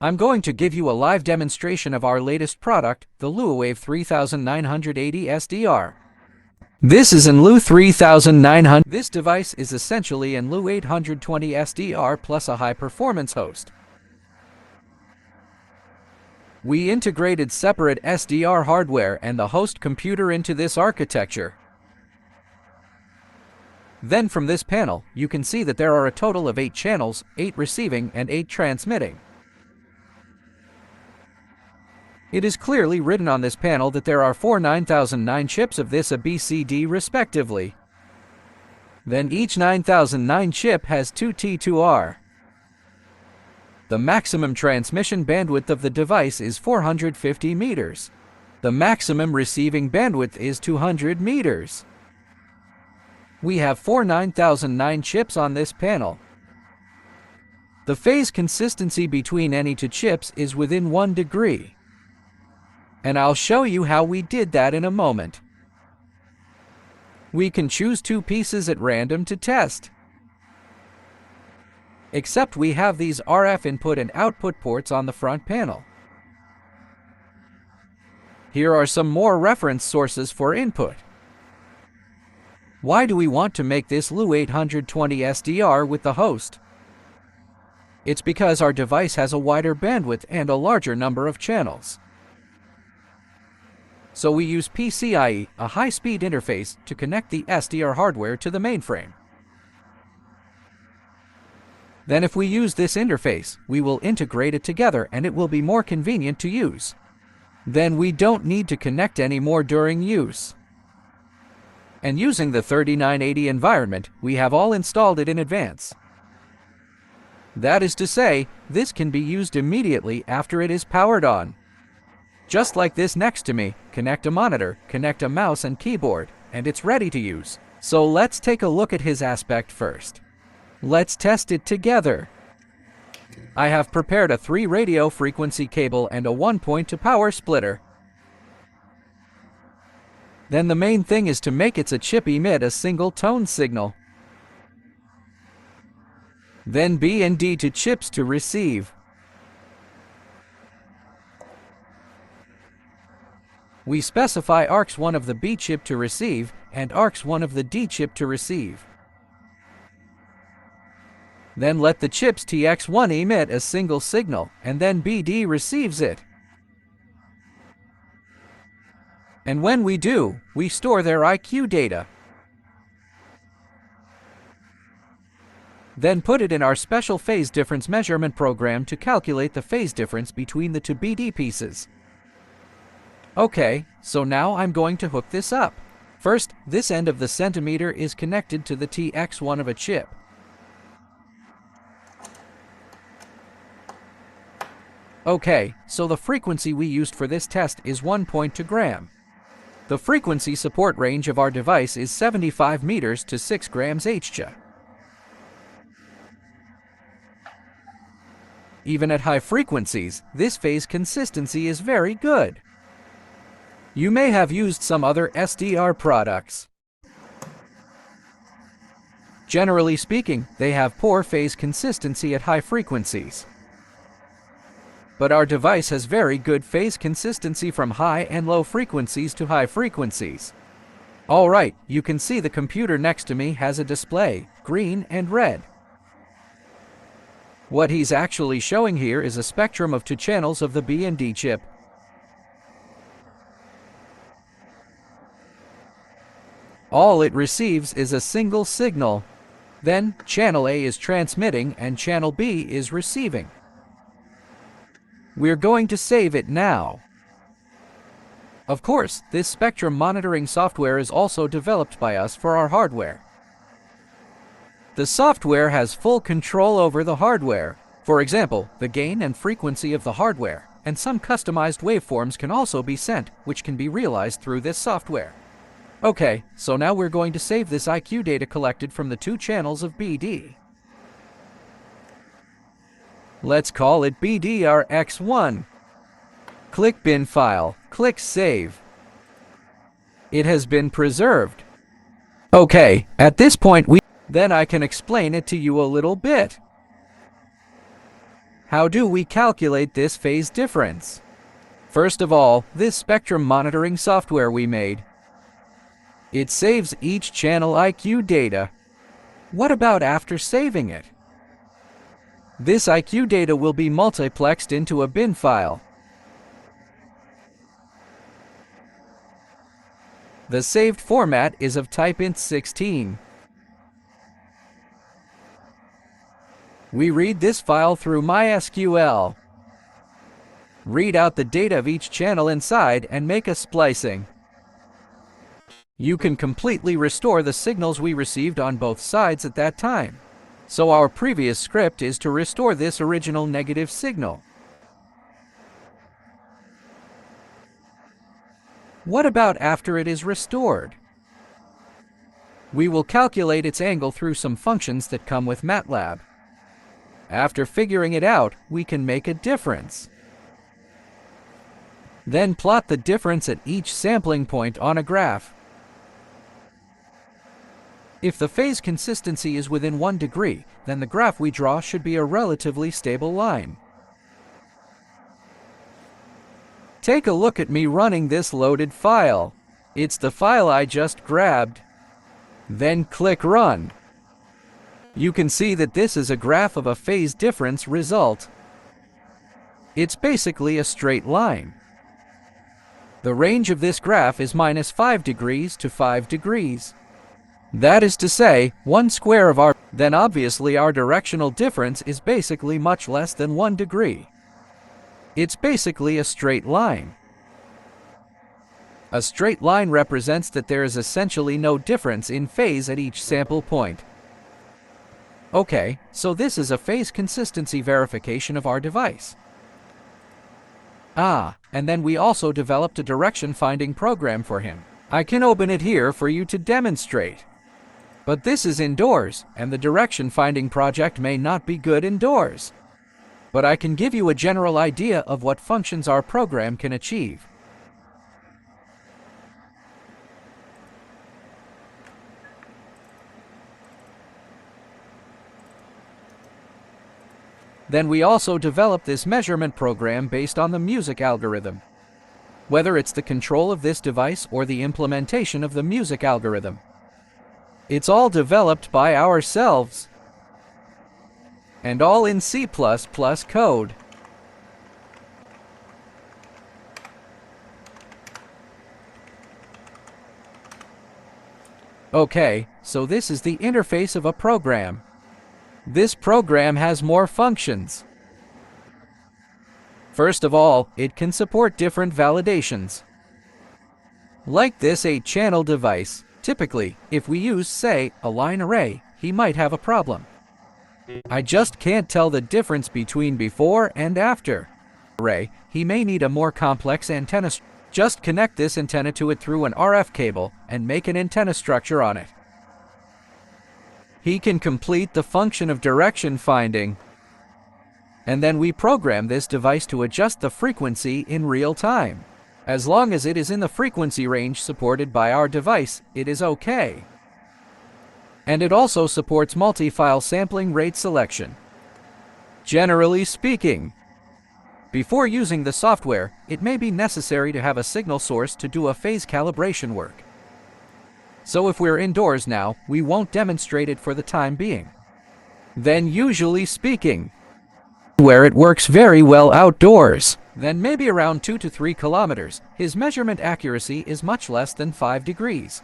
I'm going to give you a live demonstration of our latest product, the LuaWave 3980 SDR. This is an Lu 3900. This device is essentially an Lu 820 SDR plus a high-performance host. We integrated separate SDR hardware and the host computer into this architecture. Then from this panel, you can see that there are a total of 8 channels, 8 receiving and 8 transmitting. It is clearly written on this panel that there are 4 9009 chips of this ABCD respectively. Then each 9009 chip has 2 T2R. The maximum transmission bandwidth of the device is 450 meters. The maximum receiving bandwidth is 200 meters. We have 4 9009 chips on this panel. The phase consistency between any two chips is within 1 degree. And I'll show you how we did that in a moment. We can choose 2 pieces at random to test. Except we have these RF input and output ports on the front panel. Here are some more reference sources for input. Why do we want to make this Lu 820 SDR with the host? It's because our device has a wider bandwidth and a larger number of channels. So we use PCIe, a high-speed interface, to connect the SDR hardware to the mainframe. Then if we use this interface, we will integrate it together and it will be more convenient to use. Then we don't need to connect anymore during use. And using the 3980 environment, we have all installed it in advance. That is to say, this can be used immediately after it is powered on. Just like this next to me, connect a monitor, connect a mouse and keyboard, and it's ready to use. So let's take a look at his aspect first. Let's test it together. I have prepared a 3 radio frequency cable and a 1.2 power splitter. Then the main thing is to make its chip emit a single tone signal. Then B and D to chips to receive. We specify ARX1 of the B chip to receive and ARX1 of the D chip to receive. Then let the chips TX1 emit a single signal, and then BD receives it. And when we do, we store their IQ data. Then put it in our special phase difference measurement program to calculate the phase difference between the 2 BD pieces. Okay, so now I'm going to hook this up. First, this end of the centimeter is connected to the TX1 of a chip. Okay, so the frequency we used for this test is 1.2 gram. The frequency support range of our device is 75 meters to 6 grams HJ. Even at high frequencies, this phase consistency is very good. You may have used some other SDR products. Generally speaking, they have poor phase consistency at high frequencies. But our device has very good phase consistency from high and low frequencies to high frequencies. Alright, you can see the computer next to me has a display, green and red. What he's actually showing here is a spectrum of 2 channels of the B and D chip. All it receives is a single signal. Then, channel A is transmitting and channel B is receiving. We're going to save it now. Of course, this spectrum monitoring software is also developed by us for our hardware. The software has full control over the hardware. For example, the gain and frequency of the hardware, and some customized waveforms can also be sent, which can be realized through this software. Okay, so now we're going to save this IQ data collected from the 2 channels of BD. Let's call it BDRX1. Click Bin File, click Save. It has been preserved. Okay, at this point then I can explain it to you a little bit. How do we calculate this phase difference? First of all, this spectrum monitoring software we made. It saves each channel IQ data. What about after saving it? This IQ data will be multiplexed into a bin file. The saved format is of type int16. We read this file through MySQL. Read out the data of each channel inside and make a splicing. You can completely restore the signals we received on both sides at that time. So our previous script is to restore this original negative signal. What about after it is restored? We will calculate its angle through some functions that come with MATLAB. After figuring it out, we can make a difference. Then plot the difference at each sampling point on a graph. If the phase consistency is within 1 degree, then the graph we draw should be a relatively stable line. Take a look at me running this loaded file. It's the file I just grabbed. Then click Run. You can see that this is a graph of a phase difference result. It's basically a straight line. The range of this graph is -5 degrees to 5 degrees. That is to say, 1 square of our... Then obviously our directional difference is basically much less than 1 degree. It's basically a straight line. A straight line represents that there is essentially no difference in phase at each sample point. Okay, so this is a phase consistency verification of our device. And then we also developed a direction finding program for him. I can open it here for you to demonstrate. But this is indoors, and the direction finding project may not be good indoors. But I can give you a general idea of what functions our program can achieve. Then we also developed this measurement program based on the music algorithm. Whether it's the control of this device or the implementation of the music algorithm. It's all developed by ourselves. And all in C++ code. Okay, so this is the interface of a program. This program has more functions. First of all, it can support different validations. Like this 8-channel device. Typically, if we use, say, a line array, he might have a problem. I just can't tell the difference between before and after. Array, he may need a more complex antenna. Just connect this antenna to it through an RF cable and make an antenna structure on it. He can complete the function of direction finding. And then we program this device to adjust the frequency in real time. As long as it is in the frequency range supported by our device, it is okay. And it also supports multi-file sampling rate selection. Generally speaking, before using the software, it may be necessary to have a signal source to do a phase calibration work. So if we're indoors now, we won't demonstrate it for the time being. Then usually speaking, where it works very well outdoors, then maybe around 2 to 3 kilometers, his measurement accuracy is much less than 5 degrees.